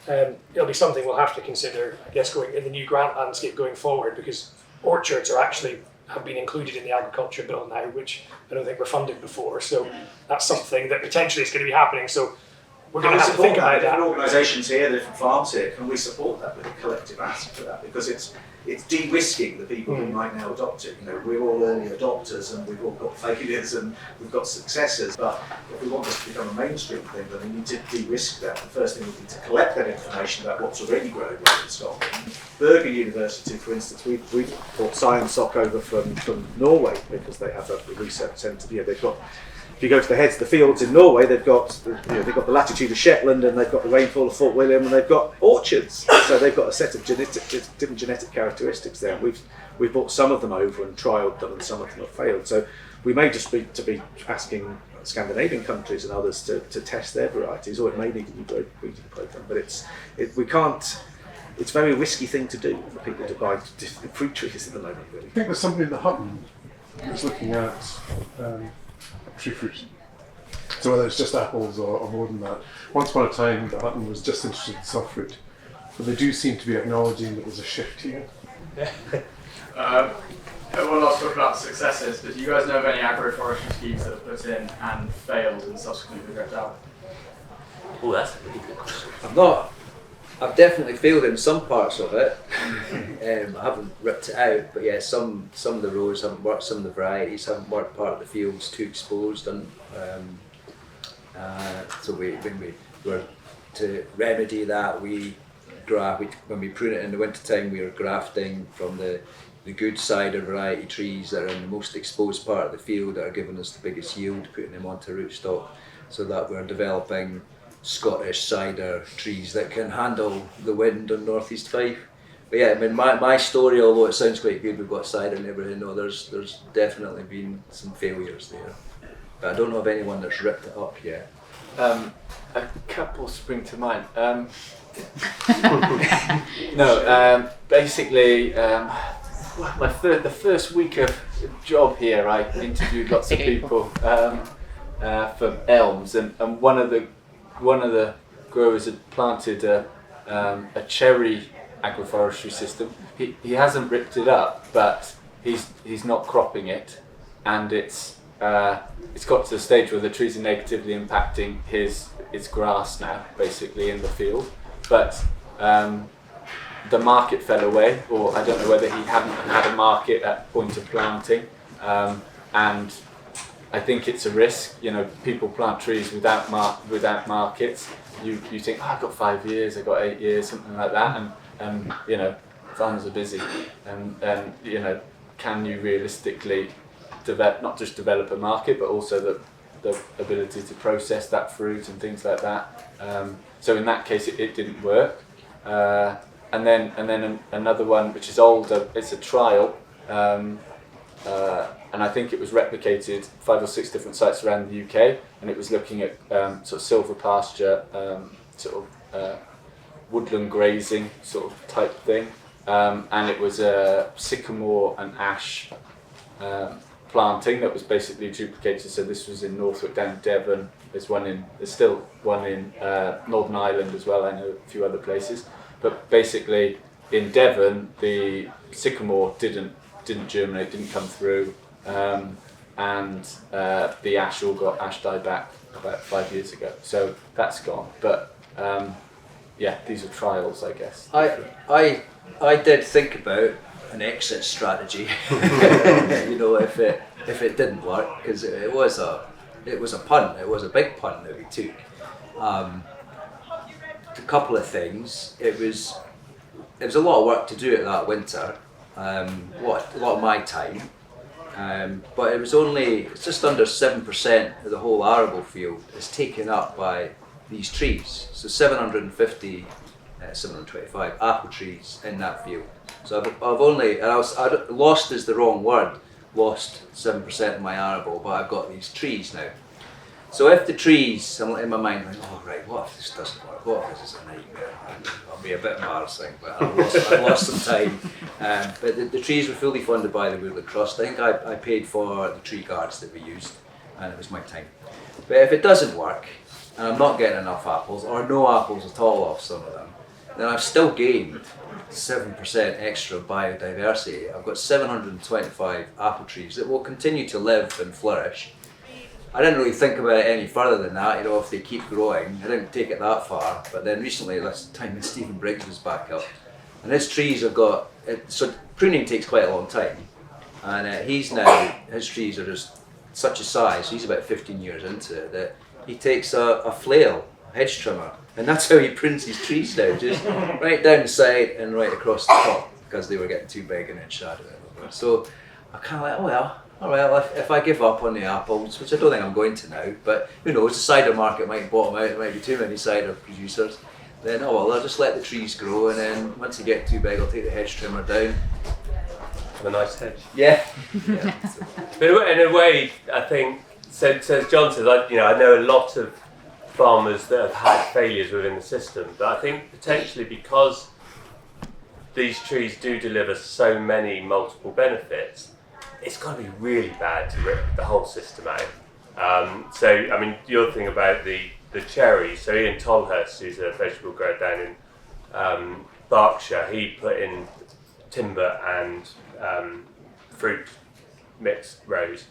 and it'll be something we'll have to consider, I guess, going in the new grant landscape going forward, because orchards have been included in the agriculture bill now, which I don't think were funded before. So that's something that potentially is going to be happening. So we're going to have to think about that. Different organisations here, different farms here, can we support that with a collective ask for that? Because it's de-risking the people who might now adopt it. We're all early adopters, and we've all got failures and we've got successes. But if we want this to become a mainstream thing, then we need to de-risk that. The first thing would be to collect that information about what's already grown well in Scotland. Berger University, for instance, we brought Science Sock over from Norway, because they have a research centre. They've got. If you go to the heads of the fields in Norway, they've got the latitude of Shetland, and they've got the rainfall of Fort William, and they've got orchards. So they've got a set of different genetic characteristics there. We've brought some of them over and trialled them, and some of them have failed. So we may just be asking Scandinavian countries and others to test their varieties, or it may need a new breeding programme. But we can't. It's a very risky thing to do for people to buy fruit trees at the moment. Really. I think there's somebody in the Hutton who's looking at tree fruit. So whether it's just apples or more than that. Once upon a time, the Hutton was just interested in soft fruit, but they do seem to be acknowledging that there's a shift here. Everyone loves to talk about successes, but do you guys know of any agroforestry schemes that have put in and failed and subsequently dropped out? Oh, that's a really good question. I've definitely failed in some parts of it. I haven't ripped it out, but yeah, some of the rows haven't worked, some of the varieties haven't worked, part of the field's too exposed, and so when we were to remedy that, when we prune it in the winter time, we were grafting from the good cider variety trees that are in the most exposed part of the field that are giving us the biggest yield, putting them onto rootstock, so that we're developing Scottish cider trees that can handle the wind on northeast Fife. But yeah, my story, although it sounds quite good, we've got cider and everything, there's definitely been some failures there. but I don't know of anyone that's ripped it up yet. A couple spring to mind. No, basically, the first week of job here, I interviewed lots of people for elms, and one of the growers had planted a cherry agroforestry system. He hasn't ripped it up, but he's not cropping it, and it's got to the stage where the trees are negatively impacting his grass now, basically in the field. But the market fell away, or I don't know whether he hadn't had a market at point of planting, and I think it's a risk. You know, people plant trees without markets. You think, oh, I've got 5 years, I've got 8 years, something like that, and you know, farmers are busy, and you know, can you realistically not just develop a market, but also the ability to process that fruit and things like that. So in that case, it didn't work. And then another one, which is older, it's a trial, and I think it was replicated 5 or 6 different sites around the UK, and it was looking at sort of silver pasture, woodland grazing sort of type thing, and it was a sycamore and ash planting that was basically duplicated. So this was in Northwick down in Devon. There's still one in Northern Ireland as well. I know a few other places, but basically in Devon the sycamore didn't germinate, didn't come through, and the ash died back about 5 years ago. So that's gone. But yeah, these are trials, I guess. I did think about an exit strategy, you know, if it didn't work, because it was a punt. It was a big punt that we took. A couple of things. It was a lot of work to do it that winter. A lot of my time. But it's just under 7% of the whole arable field is taken up by these trees. So 725 apple trees in that field. So lost is the wrong word, lost 7% of my arable, but I've got these trees now. So if the trees, I'm in my mind like, oh right, what if this doesn't work? What if this is a nightmare? It'll be a bit embarrassing, but I've lost some time. But the trees were fully funded by the Woodland Trust. I think I paid for the tree guards that we used, and it was my time. But if it doesn't work, and I'm not getting enough apples, or no apples at all off some of them, then I've still gained 7% extra biodiversity. I've got 725 apple trees that will continue to live and flourish. I didn't really think about it any further than that, you know, if they keep growing. I didn't take it that far, but then recently, last time Stephen Briggs was back up, and his trees have got, so pruning takes quite a long time, and his trees are just such a size, he's about 15 years into it, that he takes a flail, a hedge trimmer, and that's how he prunes his trees now, just right down the side and right across the top, because they were getting too big and it shadowed it. So I kind of like, oh well, all right, if I give up on the apples, which I don't think I'm going to now, but who knows, the cider market might bottom out, there might be too many cider producers, then I'll just let the trees grow, and then once they get too big, I'll take the hedge trimmer down. Have a nice hedge. Yeah. But in a way, I think, so as John says, I know a lot of farmers that have had failures within the system, but I think potentially because these trees do deliver so many multiple benefits, it's got to be really bad to rip the whole system out. So, I mean, your thing about the cherries, so Ian Tolhurst, who's a vegetable grower down in Berkshire, he put in timber and fruit mixed rows.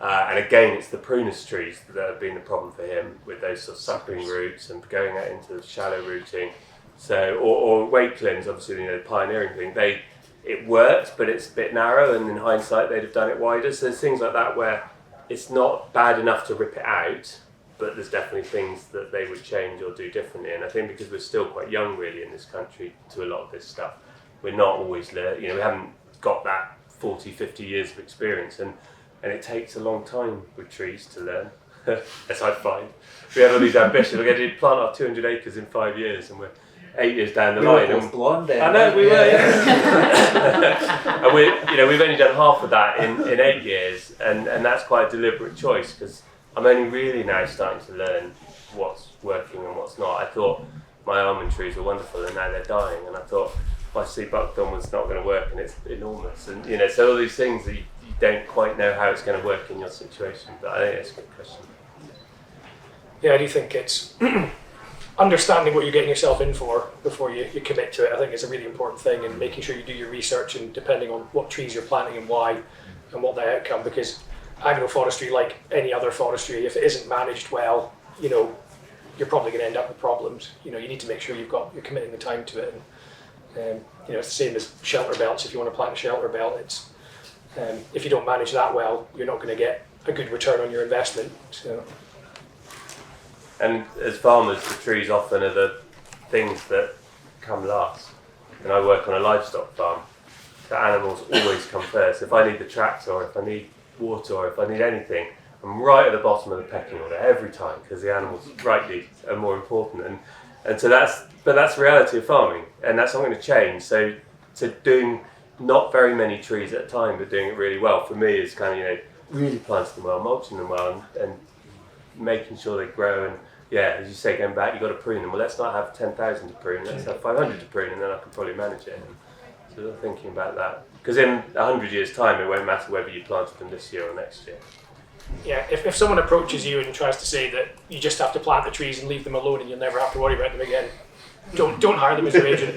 And again, it's the prunus trees that have been the problem for him, with those sort of suckling roots and going out into the shallow rooting. So, or Wakelins, obviously, the pioneering thing, it worked, but it's a bit narrow, and in hindsight, they'd have done it wider. So there's things like that where it's not bad enough to rip it out, but there's definitely things that they would change or do differently. And I think because we're still quite young, really, in this country to a lot of this stuff, we're not always, we haven't got that 40, 50 years of experience, and it takes a long time with trees to learn, as I find. We have all these ambitions. We're going to plant our 200 acres in 5 years, and we're 8 years down the line. We were both blonde then. I know, we were, yeah. And we've only done half of that in 8 years, and that's quite a deliberate choice, because I'm only really now starting to learn what's working and what's not. I thought my almond trees were wonderful and now they're dying, and I thought my sea buckthorn was not going to work and it's enormous, and so all these things that you don't quite know how it's going to work in your situation. But I think it's a good question. Yeah, I do think it's understanding what you're getting yourself in for before you commit to it. I think is a really important thing, and making sure you do your research and depending on what trees you're planting and why and what the outcome, because agroforestry, like any other forestry, if it isn't managed well, you're probably going to end up with problems. You need to make sure you're committing the time to it. And it's the same as shelter belts. If you want to plant a shelter belt, it's if you don't manage that well, you're not going to get a good return on your investment. So. And as farmers, the trees often are the things that come last. And I work on a livestock farm. The animals always come first. If I need the tractor, or if I need water, or if I need anything, I'm right at the bottom of the pecking order every time, because the animals rightly are more important. And so that's the reality of farming, and that's not going to change. So doing not very many trees at a time, but doing it really well, for me is kind of really planting them well, mulching them well, and making sure they grow. And yeah, as you say, going back, you've got to prune them. Well, let's not have 10,000 to prune, let's have 500 to prune, and then I can probably manage it. And so I'm thinking about that, because in 100 years' time, it won't matter whether you planted them this year or next year. Yeah, if someone approaches you and tries to say that you just have to plant the trees and leave them alone and you'll never have to worry about them again, don't hire them as your agent.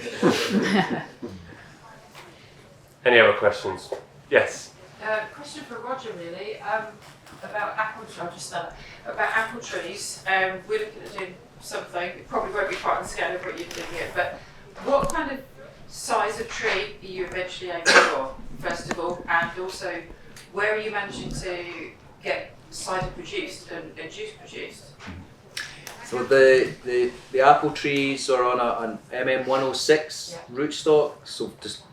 Any other questions? Yes. Question for Roger, really, about apple trees. We're looking at doing something. It probably won't be quite on the scale of what you're doing here, but what kind of size of tree are you eventually aiming for, first of all, and also where are you managing to get cider produced and juice produced? So the apple trees are on an MM106 rootstock. So just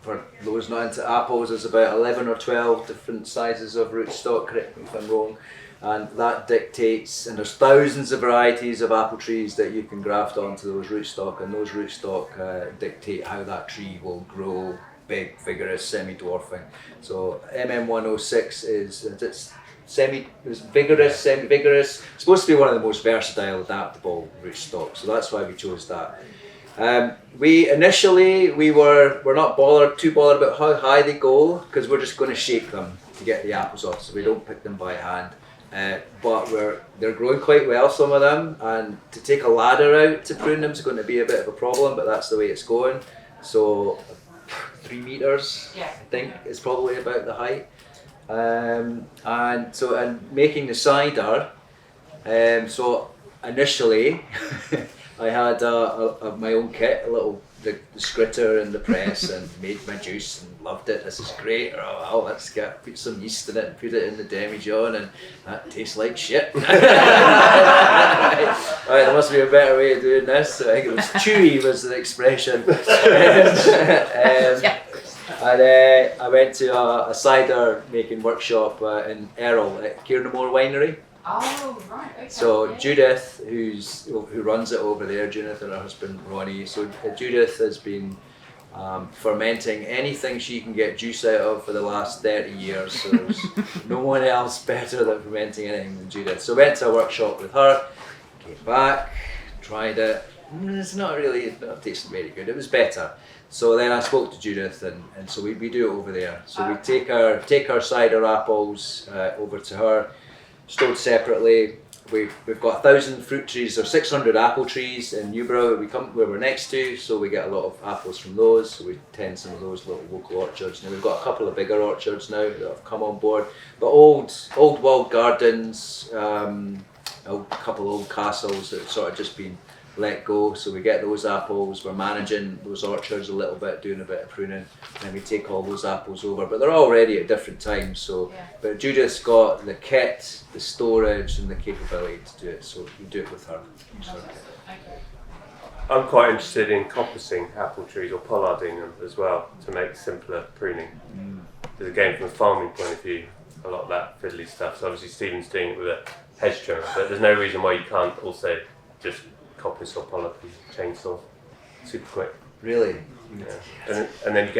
for those not into apples, there's about 11 or 12 different sizes of rootstock, correct me if I'm wrong, and that dictates, and there's thousands of varieties of apple trees that you can graft onto those rootstock, and those rootstock dictate how that tree will grow big, vigorous, semi-dwarfing. So MM106 is vigorous, semi-vigorous. It's supposed to be one of the most versatile, adaptable rootstocks, so that's why we chose that. We're not too bothered about how high they go, because we're just going to shake them to get the apples off, so we don't pick them by hand. But they're growing quite well, some of them, and to take a ladder out to prune them is going to be a bit of a problem, but that's the way it's going. So 3 meters, I think, is probably about the height. And making the cider, so initially I had my own kit, the scritter and the press, and made my juice and loved it. This is great. Oh, well, let's put some yeast in it and put it in the demijohn, and that tastes like shit. Right, there must be a better way of doing this. I think it was chewy was the expression. And I went to a cider making workshop in Errol at Kieranmore Winery. Oh, right, okay. So Judith, who runs it over there, Judith and her husband Ronnie. So Judith has been fermenting anything she can get juice out of for the last 30 years. So there's no one else better than fermenting anything than Judith. So went to a workshop with her, came back, tried it. It's not tasting very good. It was better. So then I spoke to Judith, and so we do it over there. So we take our cider apples over to her, stored separately. We've got 1,000 fruit trees or 600 apple trees in Newborough where we're next to, so we get a lot of apples from those. So we tend some of those little local orchards. Now we've got a couple of bigger orchards now that have come on board, but old walled gardens, a couple of old castles that have sort of just been let go, so we get those apples. We're managing those orchards a little bit, doing a bit of pruning, and we take all those apples over, but they're all ready at different times. So but Judith's got the kit, the storage and the capability to do it, so we do it with her. I'm quite interested in coppicing apple trees or pollarding them as well to make simpler pruning. Because again, from a farming point of view, a lot of that fiddly stuff. So obviously Stephen's doing it with a hedge trimmer, but there's no reason why you can't also just coppice or pollard with chainsaw, super quick. Really? Yeah. And then you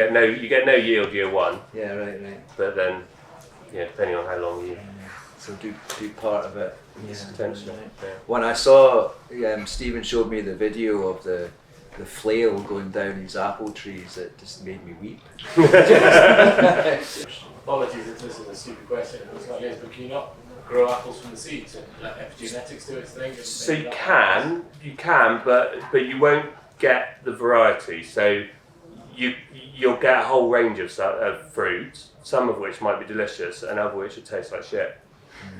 get no yield year one. Yeah, right. But then, depending on how long you. So do part of it. Potentially. When I saw Stephen showed me the video of the flail going down these apple trees, it just made me weep. Apologies if this is a stupid question, but can you not grow apples from the seeds and let epigenetics do its thing? So you can, but you won't get the variety. So you'll get a whole range of fruits, some of which might be delicious, and other which will taste like shit.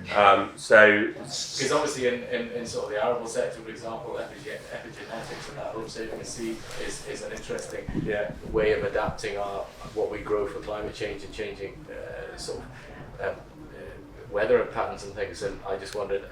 Because obviously in sort of the arable sector, for example, epigenetics and that, saving a seed is an interesting way of adapting what we grow for climate change and changing weather patterns and things. And I just wondered,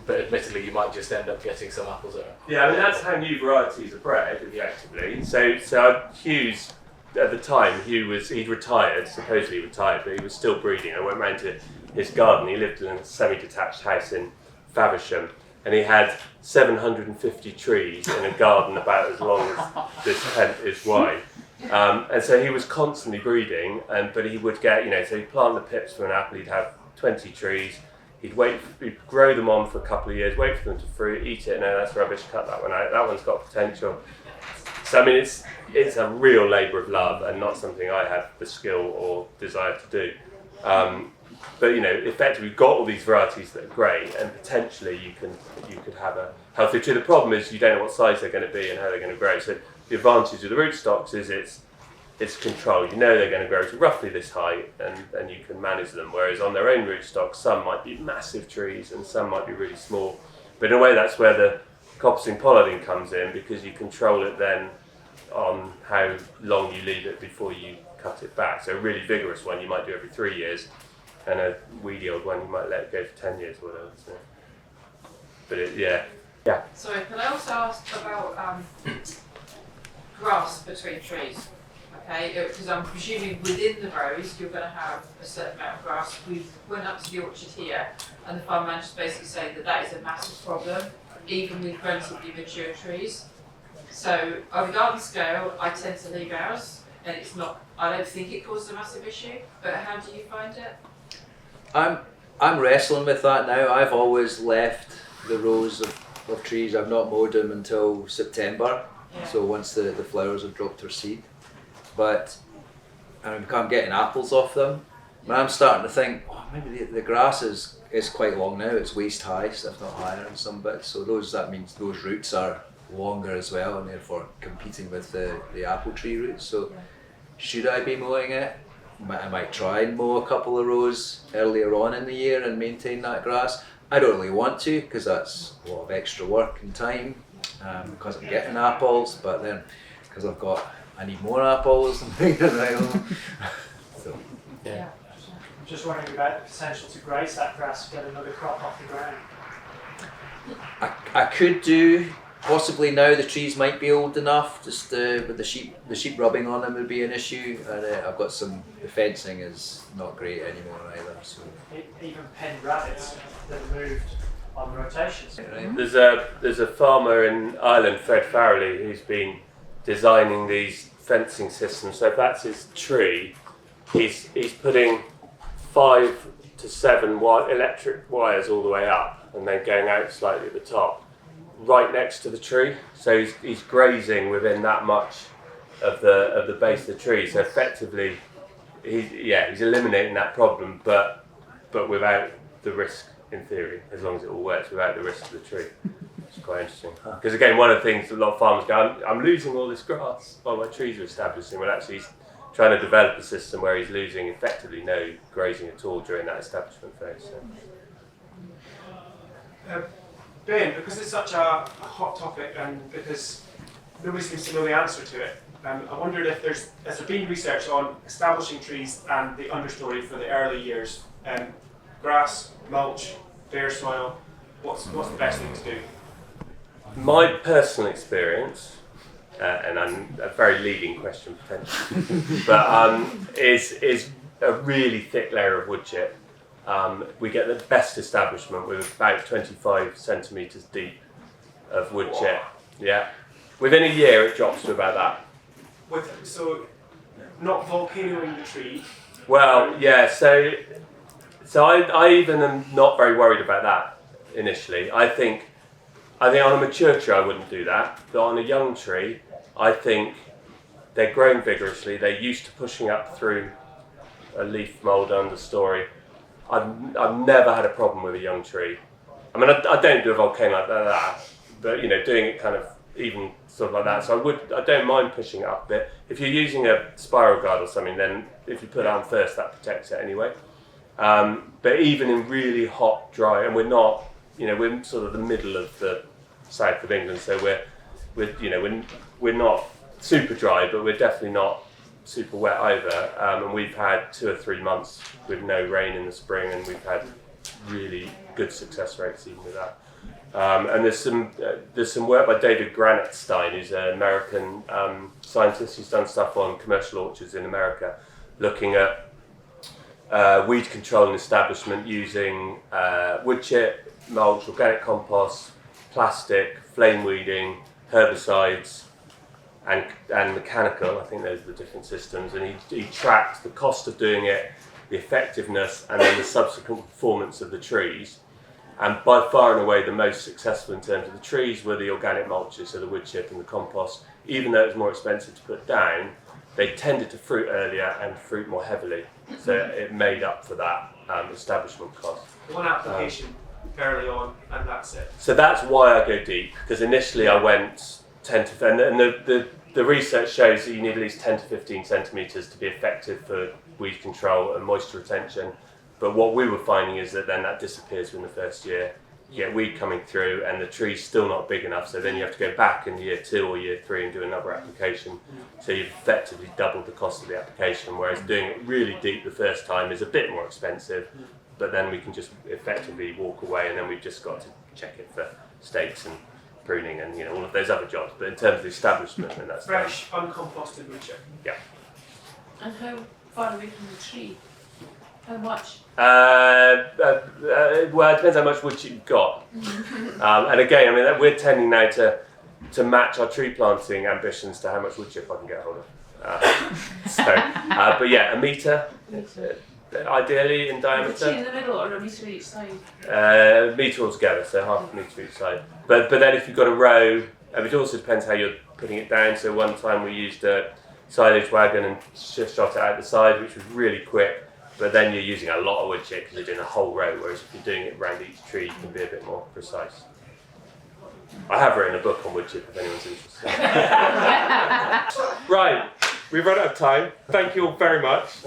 but admittedly you might just end up getting some apples that are... Yeah, I mean that's how new varieties are bred, effectively. So Hughes, at the time, he'd retired, supposedly retired, but he was still breeding. I went round to his garden. He lived in a semi-detached house in Faversham, and he had 750 trees in a garden about as long as this tent is wide. And so he was constantly breeding, but he would get, so he'd plant the pips for an apple, he'd have 20 trees, he'd grow them on for a couple of years, wait for them to fruit, eat it, no, that's rubbish, cut that one out, that one's got potential. So I mean, it's a real labour of love and not something I have the skill or desire to do. But effectively, we've got all these varieties that are great, and potentially you could have a healthy tree. The problem is you don't know what size they're going to be and how they're going to grow. So the advantage of the rootstocks is it's controlled. You know they're going to grow to roughly this height, and you can manage them. Whereas on their own rootstocks, some might be massive trees and some might be really small. But in a way, that's where the coppicing pollarding comes in, because you control it then on how long you leave it before you cut it back. So a really vigorous one you might do every 3 years, and a weedy old one you might let it go for 10 years or whatever. So. But yeah. Sorry, can I also ask about grass between trees? Okay, because I'm presuming within the rows you're going to have a certain amount of grass. We went up to the orchard here, and the farm manager basically saying that is a massive problem, even with relatively mature trees. So on a garden scale, I tend to leave ours, and it's not. I don't think it causes a massive issue. But how do you find it? I'm wrestling with that now. I've always left the rows of trees. I've not mowed them until September. Yeah. So once the flowers have dropped their seed. But I'm getting apples off them. But I'm starting to think, maybe the grass is quite long now. It's waist high, if not higher in some bits. So that means those roots are longer as well, and therefore competing with the apple tree roots. So should I be mowing it? I might try and mow a couple of rows earlier on in the year and maintain that grass. I don't really want to, because that's a lot of extra work and time, because I'm getting apples, but then because I need more apples and things around. So I'm just wondering about the potential to graze that grass to get another crop off the ground. I could do. Possibly now the trees might be old enough, just with the sheep rubbing on them would be an issue, and I've got the fencing is not great anymore either. So even penned rabbits that are moved on rotations. Right. There's a farmer in Ireland, Fred Farrelly, who's been designing these fencing systems. So if that's his tree, he's putting 5 to 7 electric wires all the way up, and then going out slightly at the top, right next to the tree. So he's grazing within that much of the base of the tree. So effectively, he's eliminating that problem, but without the risk, in theory, as long as it all works, without the risk to the tree. It's quite interesting. Because again, one of the things a lot of farmers go, I'm losing all this grass while my trees are establishing. Well, actually, he's trying to develop a system where he's losing effectively no grazing at all during that establishment phase. So. Ben, because it's such a hot topic and because nobody seems to know the answer to it, I wondered if has there been research on establishing trees and the understory for the early years? Grass, mulch, bare soil, what's the best thing to do? My personal experience, and I'm a very leading question potentially, but is a really thick layer of wood chip. We get the best establishment with about 25 centimetres deep of wood chip. Yeah. Within a year, it drops to about that. So, not volcanoing the tree. Well, yeah. So So I even am not very worried about that initially. I think on a mature tree I wouldn't do that, but on a young tree, I think they're growing vigorously. They're used to pushing up through a leaf mould understory. I've never had a problem with a young tree. I mean, I don't do a volcano like that, but doing it kind of even sort of like that. So I don't mind pushing it up a bit. If you're using a spiral guard or something, then if you put it on first, that protects it anyway. But even in really hot, dry, and we're not, we're sort of the middle of the south of England, so we're not super dry, but we're definitely not super wet either. And we've had 2 or 3 months with no rain in the spring, and we've had really good success rates even with that. And there's some work by David Granatstein, who's an American scientist who's done stuff on commercial orchards in America, looking at weed control and establishment using wood chip, mulch, organic compost, plastic, flame weeding, herbicides, and mechanical. I think those are the different systems, and he tracked the cost of doing it, the effectiveness, and then the subsequent performance of the trees. And by far and away the most successful in terms of the trees were the organic mulches, so the wood chip and the compost. Even though it was more expensive to put down, they tended to fruit earlier and fruit more heavily, so it made up for that establishment cost. One application early on, and that's it. So that's why I go deep, because initially I went 10 to, and the research shows that you need at least 10 to 15 centimetres to be effective for weed control and moisture retention. But what we were finding is that then that disappears within the first year. You get weed coming through and the tree's still not big enough, so then you have to go back in year 2 or year 3 and do another application. So you've effectively doubled the cost of the application, whereas doing it really deep the first time is a bit more expensive, but then we can just effectively walk away, and then we've just got to check it for stakes and pruning and all of those other jobs. But in terms of the establishment, then that's fresh, uncomposted wood chip. Yeah. And how far away from the tree? How much? Well, it depends how much wood chip you've got. And again, I mean, we're tending now to match our tree planting ambitions to how much wood chip I can get hold of. But yeah, 1 metre, ideally in diameter. A metre in the middle or a metre each side? 1 metre altogether, so half a metre each side. But then if you've got a row, it also depends how you're putting it down. So one time we used a silage wagon and shot it out the side, which was really quick. But then you're using a lot of wood chip because you're doing a whole row, whereas if you're doing it around each tree, you can be a bit more precise. I have written a book on wood chip if anyone's interested. Right, we've run out of time. Thank you all very much.